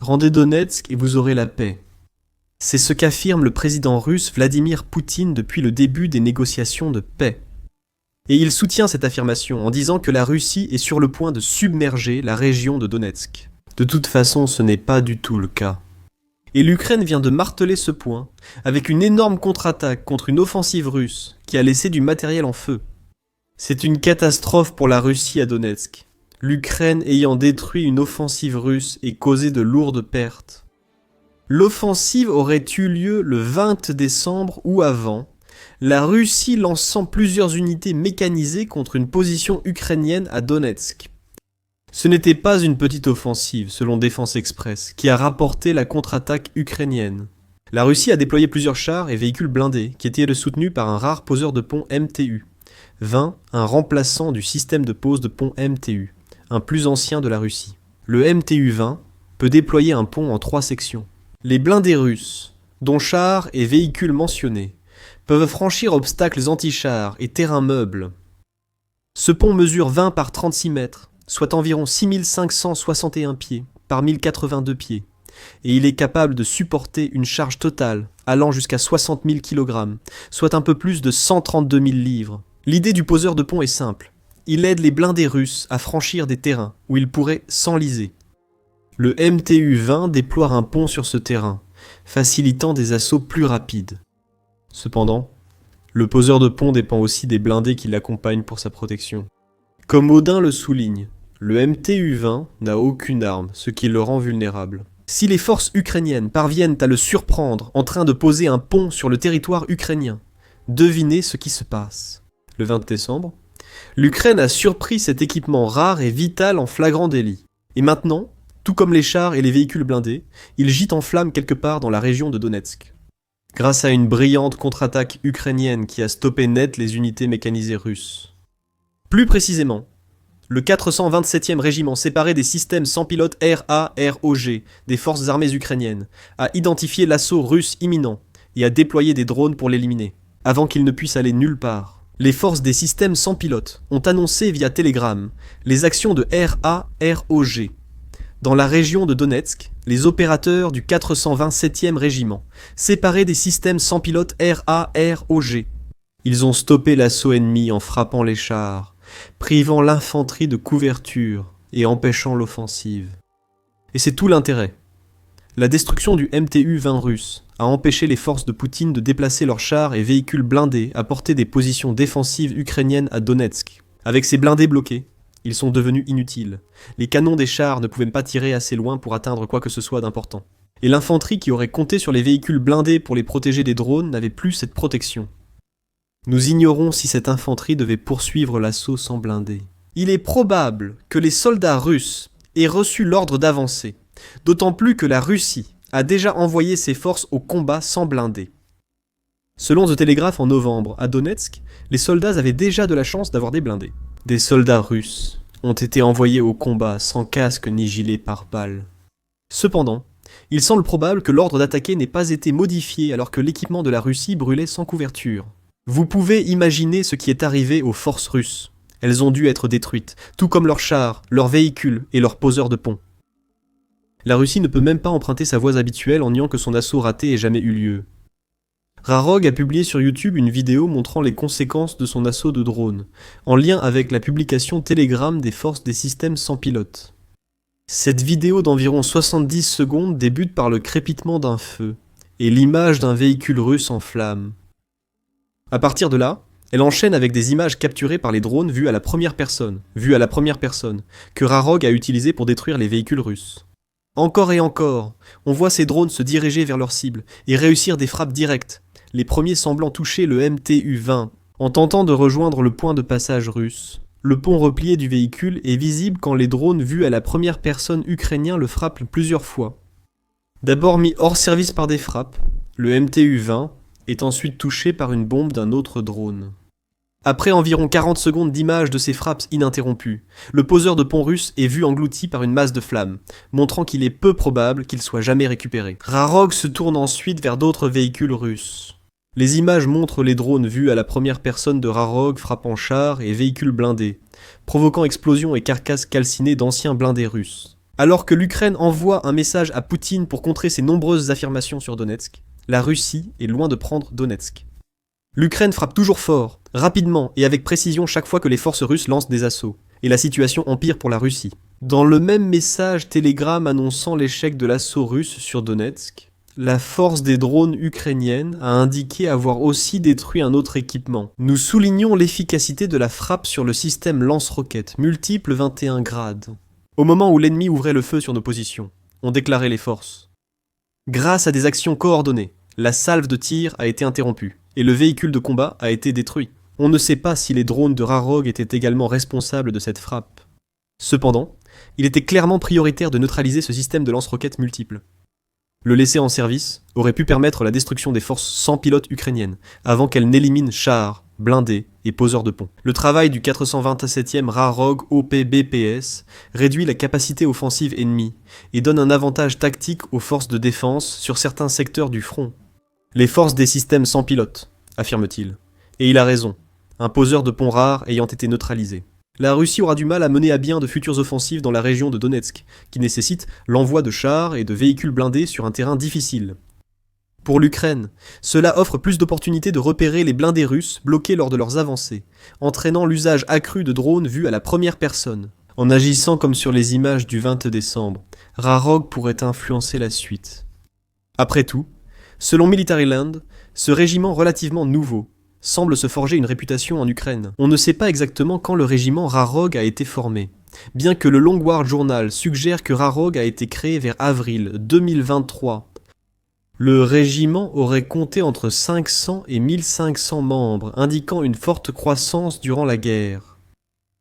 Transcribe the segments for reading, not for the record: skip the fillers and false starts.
Rendez Donetsk et vous aurez la paix. C'est ce qu'affirme le président russe Vladimir Poutine depuis le début des négociations de paix. Et il soutient cette affirmation en disant que la Russie est sur le point de submerger la région de Donetsk. De toute façon, ce n'est pas du tout le cas. Et l'Ukraine vient de marteler ce point avec une énorme contre-attaque contre une offensive russe qui a laissé du matériel en feu. C'est une catastrophe pour la Russie à Donetsk, l'Ukraine ayant détruit une offensive russe et causé de lourdes pertes. L'offensive aurait eu lieu le 20 décembre ou avant, la Russie lançant plusieurs unités mécanisées contre une position ukrainienne à Donetsk. Ce n'était pas une petite offensive, selon Défense Express, qui a rapporté la contre-attaque ukrainienne. La Russie a déployé plusieurs chars et véhicules blindés, qui étaient soutenus par un rare poseur de pont MTU-20, un remplaçant du système de pose de pont MTU, un plus ancien de la Russie. Le MTU-20 peut déployer un pont en 3 sections. Les blindés russes, dont chars et véhicules mentionnés, peuvent franchir obstacles anti-chars et terrains meubles. Ce pont mesure 20 par 36 mètres, soit environ 6561 pieds par 1082 pieds, et il est capable de supporter une charge totale allant jusqu'à 60 000 kg, soit un peu plus de 132 000 livres. L'idée du poseur de pont est simple. Il aide les blindés russes à franchir des terrains où ils pourraient s'enliser. Le MTU-20 déploie un pont sur ce terrain, facilitant des assauts plus rapides. Cependant, le poseur de pont dépend aussi des blindés qui l'accompagnent pour sa protection. Comme Odin le souligne, le MTU-20 n'a aucune arme, ce qui le rend vulnérable. Si les forces ukrainiennes parviennent à le surprendre en train de poser un pont sur le territoire ukrainien, devinez ce qui se passe. Le 20 décembre, l'Ukraine a surpris cet équipement rare et vital en flagrant délit. Et maintenant, tout comme les chars et les véhicules blindés, il gît en flammes quelque part dans la région de Donetsk. Grâce à une brillante contre-attaque ukrainienne qui a stoppé net les unités mécanisées russes. Plus précisément, le 427e régiment séparé des systèmes sans pilote RAROG des forces armées ukrainiennes a identifié l'assaut russe imminent et a déployé des drones pour l'éliminer, avant qu'il ne puisse aller nulle part. Les forces des systèmes sans pilote ont annoncé via Telegram les actions de RAROG. Dans la région de Donetsk, les opérateurs du 427e régiment, séparés des systèmes sans pilote RAROG, ils ont stoppé l'assaut ennemi en frappant les chars, privant l'infanterie de couverture et empêchant l'offensive. Et c'est tout l'intérêt. La destruction du MTU-20 russe a empêché les forces de Poutine de déplacer leurs chars et véhicules blindés à portée des positions défensives ukrainiennes à Donetsk. Avec ces blindés bloqués, ils sont devenus inutiles. Les canons des chars ne pouvaient pas tirer assez loin pour atteindre quoi que ce soit d'important. Et l'infanterie qui aurait compté sur les véhicules blindés pour les protéger des drones n'avait plus cette protection. Nous ignorons si cette infanterie devait poursuivre l'assaut sans blindés. Il est probable que les soldats russes aient reçu l'ordre d'avancer, d'autant plus que la Russie a déjà envoyé ses forces au combat sans blindés. Selon The Telegraph en novembre, à Donetsk, les soldats avaient déjà de la chance d'avoir des blindés. Des soldats russes ont été envoyés au combat sans casque ni gilet pare-balles. Cependant, il semble probable que l'ordre d'attaquer n'ait pas été modifié alors que l'équipement de la Russie brûlait sans couverture. Vous pouvez imaginer ce qui est arrivé aux forces russes. Elles ont dû être détruites, tout comme leurs chars, leurs véhicules et leurs poseurs de pont. La Russie ne peut même pas emprunter sa voie habituelle en niant que son assaut raté ait jamais eu lieu. Rarog a publié sur YouTube une vidéo montrant les conséquences de son assaut de drone, en lien avec la publication Telegram des forces des systèmes sans pilote. Cette vidéo d'environ 70 secondes débute par le crépitement d'un feu, et l'image d'un véhicule russe en flammes. À partir de là, elle enchaîne avec des images capturées par les drones vues à la première personne, que Rarog a utilisées pour détruire les véhicules russes. Encore et encore, on voit ces drones se diriger vers leur cible et réussir des frappes directes, les premiers semblant toucher le MTU-20 en tentant de rejoindre le point de passage russe. Le pont replié du véhicule est visible quand les drones vus à la première personne ukrainiens le frappent plusieurs fois. D'abord mis hors service par des frappes, le MTU-20 est ensuite touché par une bombe d'un autre drone. Après environ 40 secondes d'images de ces frappes ininterrompues, le poseur de pont russe est vu englouti par une masse de flammes, montrant qu'il est peu probable qu'il soit jamais récupéré. Rarog se tourne ensuite vers d'autres véhicules russes. Les images montrent les drones vus à la première personne de Rarog frappant chars et véhicules blindés, provoquant explosions et carcasses calcinées d'anciens blindés russes. Alors que l'Ukraine envoie un message à Poutine pour contrer ses nombreuses affirmations sur Donetsk, la Russie est loin de prendre Donetsk. L'Ukraine frappe toujours fort, rapidement et avec précision chaque fois que les forces russes lancent des assauts, et la situation empire pour la Russie. Dans le même message Telegram annonçant l'échec de l'assaut russe sur Donetsk, la force des drones ukrainiennes a indiqué avoir aussi détruit un autre équipement. Nous soulignons l'efficacité de la frappe sur le système lance-roquettes, multiple 21 grades. Au moment où l'ennemi ouvrait le feu sur nos positions, ont déclaré les forces. Grâce à des actions coordonnées, la salve de tir a été interrompue, et le véhicule de combat a été détruit. On ne sait pas si les drones de Rarog étaient également responsables de cette frappe. Cependant, il était clairement prioritaire de neutraliser ce système de lance-roquettes multiples. Le laisser en service aurait pu permettre la destruction des forces sans pilote ukrainiennes, avant qu'elles n'éliminent chars, blindés et poseurs de pont. Le travail du 427e Rarog OPBPS réduit la capacité offensive ennemie et donne un avantage tactique aux forces de défense sur certains secteurs du front. Les forces des systèmes sans pilote, affirme-t-il. Et il a raison, un poseur de pont rare ayant été neutralisé. La Russie aura du mal à mener à bien de futures offensives dans la région de Donetsk, qui nécessitent l'envoi de chars et de véhicules blindés sur un terrain difficile. Pour l'Ukraine, cela offre plus d'opportunités de repérer les blindés russes bloqués lors de leurs avancées, entraînant l'usage accru de drones vus à la première personne. En agissant comme sur les images du 20 décembre, Rarog pourrait influencer la suite. Après tout, selon Military Land, ce régiment relativement nouveau semble se forger une réputation en Ukraine. On ne sait pas exactement quand le régiment Rarog a été formé, bien que le Long War Journal suggère que Rarog a été créé vers avril 2023. Le régiment aurait compté entre 500 et 1500 membres, indiquant une forte croissance durant la guerre.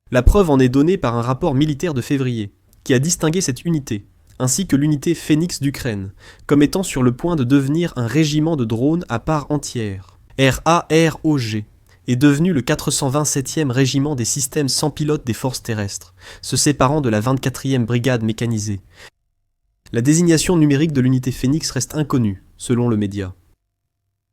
La preuve en est donnée par un rapport militaire de février, qui a distingué cette unité, ainsi que l'unité Phénix d'Ukraine, comme étant sur le point de devenir un régiment de drones à part entière. RAROG est devenu le 427e régiment des systèmes sans pilote des forces terrestres, se séparant de la 24e brigade mécanisée. La désignation numérique de l'unité Phénix reste inconnue, selon le média.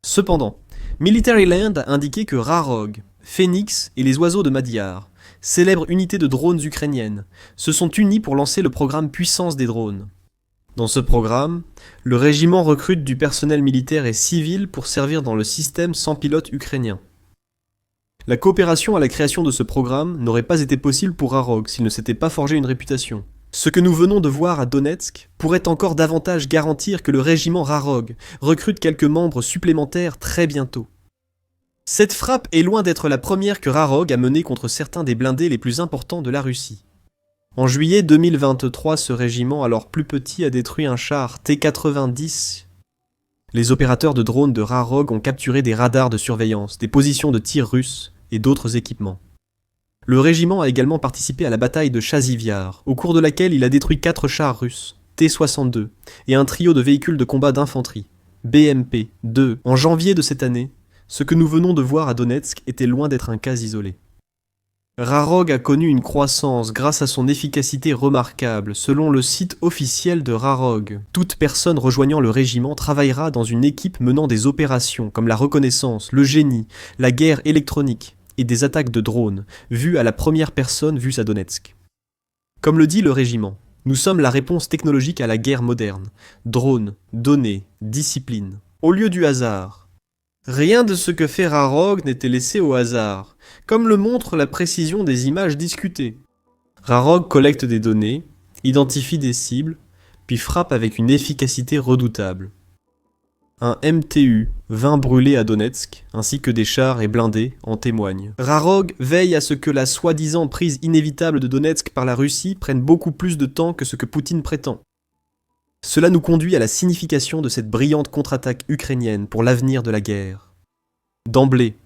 Cependant, Military Land a indiqué que Rarog, Phénix et les oiseaux de Madiar, célèbres unités de drones ukrainiennes, se sont unis pour lancer le programme Puissance des drones. Dans ce programme, le régiment recrute du personnel militaire et civil pour servir dans le système sans pilote ukrainien. La coopération à la création de ce programme n'aurait pas été possible pour Rarog s'il ne s'était pas forgé une réputation. Ce que nous venons de voir à Donetsk pourrait encore davantage garantir que le régiment Rarog recrute quelques membres supplémentaires très bientôt. Cette frappe est loin d'être la première que Rarog a menée contre certains des blindés les plus importants de la Russie. En juillet 2023, ce régiment, alors plus petit, a détruit un char T-90. Les opérateurs de drones de Rarog ont capturé des radars de surveillance, des positions de tir russes et d'autres équipements. Le régiment a également participé à la bataille de Chaziviar, au cours de laquelle il a détruit 4 chars russes, T-62, et un trio de véhicules de combat d'infanterie, BMP-2. En janvier de cette année, ce que nous venons de voir à Donetsk était loin d'être un cas isolé. Rarog a connu une croissance grâce à son efficacité remarquable, selon le site officiel de Rarog. Toute personne rejoignant le régiment travaillera dans une équipe menant des opérations comme la reconnaissance, le génie, la guerre électronique et des attaques de drones, vues à la première personne vues à Donetsk. Comme le dit le régiment, nous sommes la réponse technologique à la guerre moderne. Drones, données, discipline. Au lieu du hasard. Rien de ce que fait Rarog n'était laissé au hasard, comme le montre la précision des images discutées. Rarog collecte des données, identifie des cibles, puis frappe avec une efficacité redoutable. Un MTU-20 brûlé à Donetsk, ainsi que des chars et blindés, en témoignent. Rarog veille à ce que la soi-disant prise inévitable de Donetsk par la Russie prenne beaucoup plus de temps que ce que Poutine prétend. Cela nous conduit à la signification de cette brillante contre-attaque ukrainienne pour l'avenir de la guerre. D'emblée,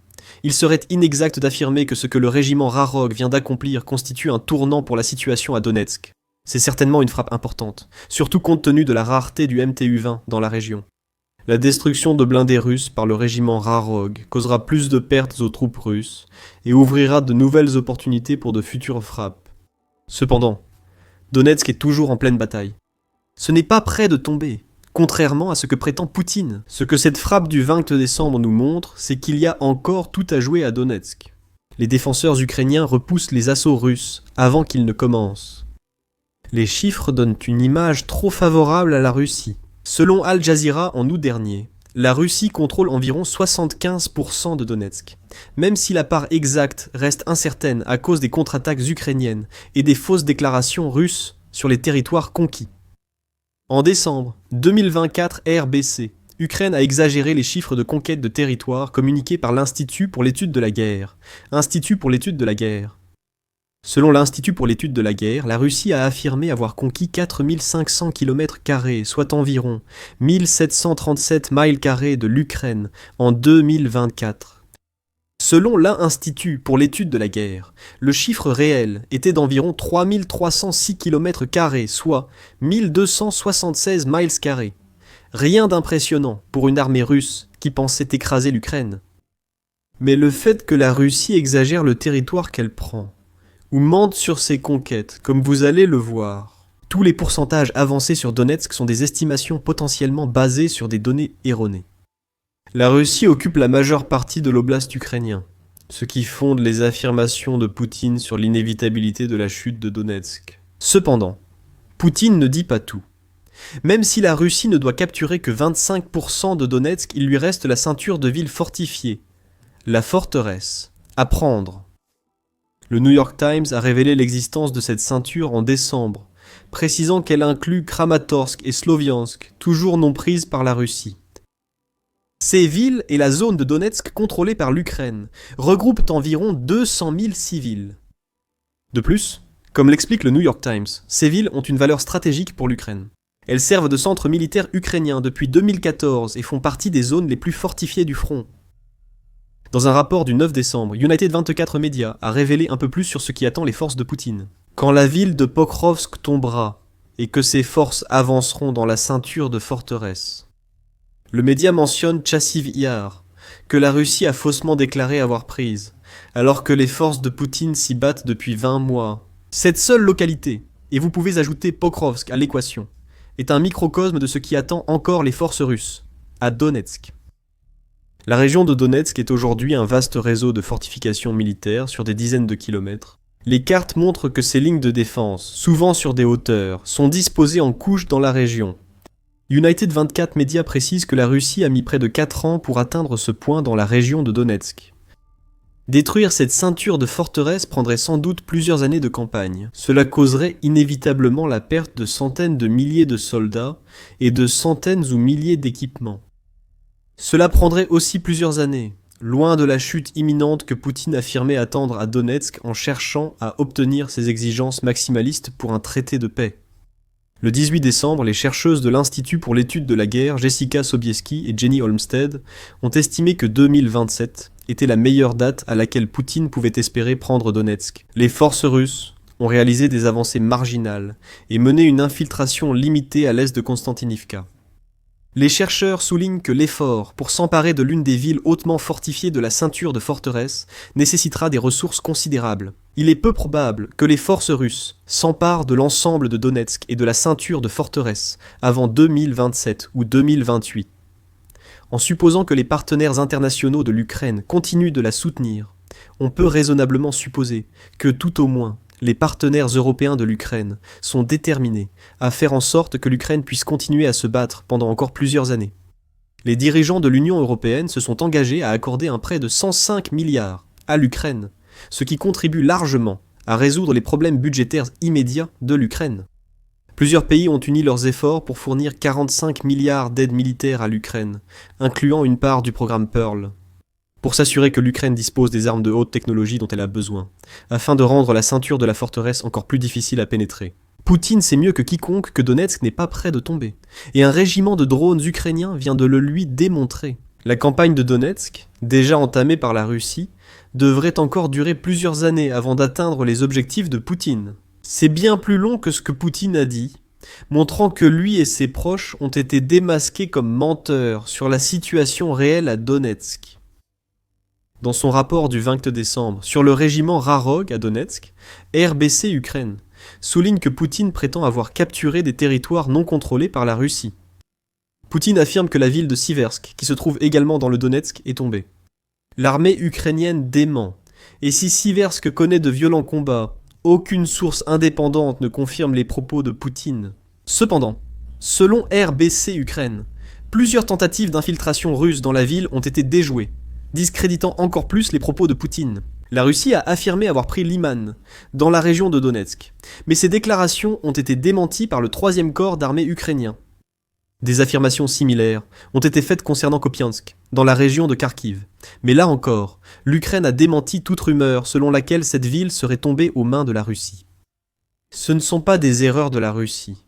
il serait inexact d'affirmer que ce que le régiment Rarog vient d'accomplir constitue un tournant pour la situation à Donetsk. C'est certainement une frappe importante, surtout compte tenu de la rareté du MTU-20 dans la région. La destruction de blindés russes par le régiment Rarog causera plus de pertes aux troupes russes et ouvrira de nouvelles opportunités pour de futures frappes. Cependant, Donetsk est toujours en pleine bataille. Ce n'est pas près de tomber, contrairement à ce que prétend Poutine. Ce que cette frappe du 20 décembre nous montre, c'est qu'il y a encore tout à jouer à Donetsk. Les défenseurs ukrainiens repoussent les assauts russes avant qu'ils ne commencent. Les chiffres donnent une image trop favorable à la Russie. Selon Al Jazeera en août dernier, la Russie contrôle environ 75% de Donetsk, même si la part exacte reste incertaine à cause des contre-attaques ukrainiennes et des fausses déclarations russes sur les territoires conquis. En décembre 2024 RBC, Ukraine a exagéré les chiffres de conquête de territoire communiqués par l'Institut pour l'étude de la guerre. Institut pour l'étude de la guerre. Selon l'Institut pour l'étude de la guerre, la Russie a affirmé avoir conquis 4500 km², soit environ 1737 miles carrés de l'Ukraine en 2024. Selon l'Institut pour l'étude de la guerre, le chiffre réel était d'environ 3306 km², soit 1276 miles². Rien d'impressionnant pour une armée russe qui pensait écraser l'Ukraine. Mais le fait que la Russie exagère le territoire qu'elle prend, ou mente sur ses conquêtes, comme vous allez le voir. Tous les pourcentages avancés sur Donetsk sont des estimations potentiellement basées sur des données erronées. La Russie occupe la majeure partie de l'oblast ukrainien, ce qui fonde les affirmations de Poutine sur l'inévitabilité de la chute de Donetsk. Cependant, Poutine ne dit pas tout. Même si la Russie ne doit capturer que 25% de Donetsk, il lui reste la ceinture de villes fortifiées, la forteresse, à prendre. Le New York Times a révélé l'existence de cette ceinture en décembre, précisant qu'elle inclut Kramatorsk et Sloviansk, toujours non prises par la Russie. Ces villes et la zone de Donetsk contrôlée par l'Ukraine regroupent environ 200 000 civils. De plus, comme l'explique le New York Times, ces villes ont une valeur stratégique pour l'Ukraine. Elles servent de centre militaire ukrainien depuis 2014 et font partie des zones les plus fortifiées du front. Dans un rapport du 9 décembre, United 24 Media a révélé un peu plus sur ce qui attend les forces de Poutine. Quand la ville de Pokrovsk tombera et que ses forces avanceront dans la ceinture de forteresse. Le média mentionne Chassiv Yar, que la Russie a faussement déclaré avoir prise, alors que les forces de Poutine s'y battent depuis 20 mois. Cette seule localité, et vous pouvez ajouter Pokrovsk à l'équation, est un microcosme de ce qui attend encore les forces russes, à Donetsk. La région de Donetsk est aujourd'hui un vaste réseau de fortifications militaires sur des dizaines de kilomètres. Les cartes montrent que ces lignes de défense, souvent sur des hauteurs, sont disposées en couches dans la région. United 24 Media précise que la Russie a mis près de 4 ans pour atteindre ce point dans la région de Donetsk. Détruire cette ceinture de forteresse prendrait sans doute plusieurs années de campagne. Cela causerait inévitablement la perte de centaines de milliers de soldats et de centaines ou milliers d'équipements. Cela prendrait aussi plusieurs années, loin de la chute imminente que Poutine affirmait attendre à Donetsk en cherchant à obtenir ses exigences maximalistes pour un traité de paix. Le 18 décembre, les chercheuses de l'Institut pour l'étude de la guerre, Jessica Sobieski et Jenny Olmsted, ont estimé que 2027 était la meilleure date à laquelle Poutine pouvait espérer prendre Donetsk. Les forces russes ont réalisé des avancées marginales et mené une infiltration limitée à l'est de Konstantinivka. Les chercheurs soulignent que l'effort pour s'emparer de l'une des villes hautement fortifiées de la ceinture de forteresse nécessitera des ressources considérables. Il est peu probable que les forces russes s'emparent de l'ensemble de Donetsk et de la ceinture de forteresse avant 2027 ou 2028. En supposant que les partenaires internationaux de l'Ukraine continuent de la soutenir, on peut raisonnablement supposer que tout au moins les partenaires européens de l'Ukraine sont déterminés à faire en sorte que l'Ukraine puisse continuer à se battre pendant encore plusieurs années. Les dirigeants de l'Union européenne se sont engagés à accorder un prêt de 105 milliards à l'Ukraine, ce qui contribue largement à résoudre les problèmes budgétaires immédiats de l'Ukraine. Plusieurs pays ont uni leurs efforts pour fournir 45 milliards d'aides militaires à l'Ukraine, incluant une part du programme Pearl, pour s'assurer que l'Ukraine dispose des armes de haute technologie dont elle a besoin, afin de rendre la ceinture de la forteresse encore plus difficile à pénétrer. Poutine sait mieux que quiconque que Donetsk n'est pas près de tomber, et un régiment de drones ukrainiens vient de le lui démontrer. La campagne de Donetsk, déjà entamée par la Russie, devrait encore durer plusieurs années avant d'atteindre les objectifs de Poutine. C'est bien plus long que ce que Poutine a dit, montrant que lui et ses proches ont été démasqués comme menteurs sur la situation réelle à Donetsk. Dans son rapport du 20 décembre sur le régiment Rarog à Donetsk, RBC Ukraine souligne que Poutine prétend avoir capturé des territoires non contrôlés par la Russie. Poutine affirme que la ville de Siversk, qui se trouve également dans le Donetsk, est tombée. L'armée ukrainienne dément, et si Siversk connaît de violents combats, Aucune source indépendante ne confirme les propos de Poutine. Cependant, selon RBC Ukraine, plusieurs tentatives d'infiltration russe dans la ville ont été déjouées, discréditant encore plus les propos de Poutine. La Russie a affirmé avoir pris Liman, dans la région de Donetsk, mais ces déclarations ont été démenties par le 3e corps d'armée ukrainien. Des affirmations similaires ont été faites concernant Kopiansk, dans la région de Kharkiv. Mais là encore, l'Ukraine a démenti toute rumeur selon laquelle cette ville serait tombée aux mains de la Russie. Ce ne sont pas des erreurs de la Russie,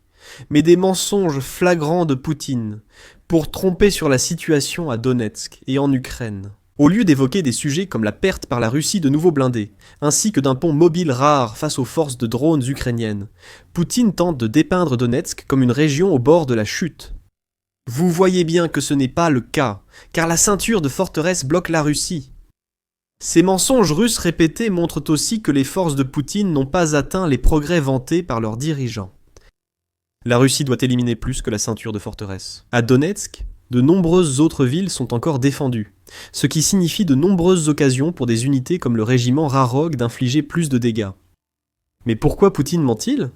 mais des mensonges flagrants de Poutine pour tromper sur la situation à Donetsk et en Ukraine. Au lieu d'évoquer des sujets comme la perte par la Russie de nouveaux blindés, ainsi que d'un pont mobile rare face aux forces de drones ukrainiennes, Poutine tente de dépeindre Donetsk comme une région au bord de la chute. Vous voyez bien que ce n'est pas le cas, car la ceinture de forteresse bloque la Russie. Ces mensonges russes répétés montrent aussi que les forces de Poutine n'ont pas atteint les progrès vantés par leurs dirigeants. La Russie doit éliminer plus que la ceinture de forteresse. À Donetsk, de nombreuses autres villes sont encore défendues, ce qui signifie de nombreuses occasions pour des unités comme le régiment Rarog d'infliger plus de dégâts. Mais pourquoi Poutine ment-il ?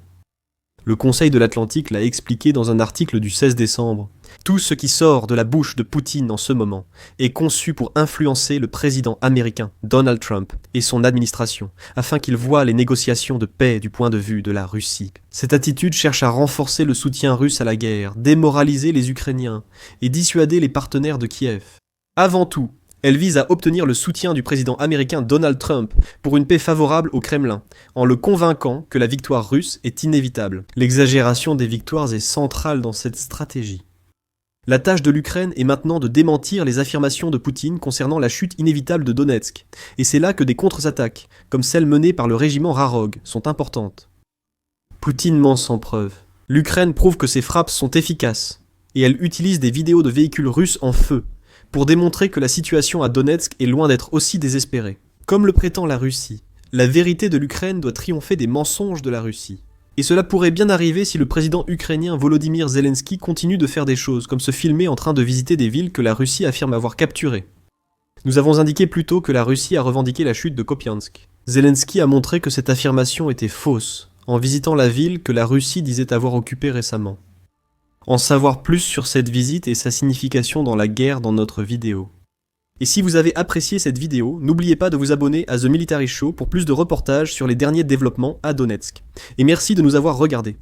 Le Conseil de l'Atlantique l'a expliqué dans un article du 16 décembre. Tout ce qui sort de la bouche de Poutine en ce moment est conçu pour influencer le président américain Donald Trump et son administration, afin qu'il voie les négociations de paix du point de vue de la Russie. Cette attitude cherche à renforcer le soutien russe à la guerre, démoraliser les Ukrainiens et dissuader les partenaires de Kiev. Avant tout, elle vise à obtenir le soutien du président américain Donald Trump pour une paix favorable au Kremlin, en le convainquant que la victoire russe est inévitable. L'exagération des victoires est centrale dans cette stratégie. La tâche de l'Ukraine est maintenant de démentir les affirmations de Poutine concernant la chute inévitable de Donetsk, et c'est là que des contre-attaques, comme celles menées par le régiment Rarog, sont importantes. Poutine ment sans preuve. L'Ukraine prouve que ses frappes sont efficaces, et elle utilise des vidéos de véhicules russes en feu, pour démontrer que la situation à Donetsk est loin d'être aussi désespérée. Comme le prétend la Russie, la vérité de l'Ukraine doit triompher des mensonges de la Russie. Et cela pourrait bien arriver si le président ukrainien Volodymyr Zelensky continue de faire des choses, comme se filmer en train de visiter des villes que la Russie affirme avoir capturées. Nous avons indiqué plus tôt que la Russie a revendiqué la chute de Kopiansk. Zelensky a montré que cette affirmation était fausse, en visitant la ville que la Russie disait avoir occupée récemment. En savoir plus sur cette visite et sa signification dans la guerre dans notre vidéo. Et si vous avez apprécié cette vidéo, n'oubliez pas de vous abonner à The Military Show pour plus de reportages sur les derniers développements à Donetsk. Et merci de nous avoir regardés.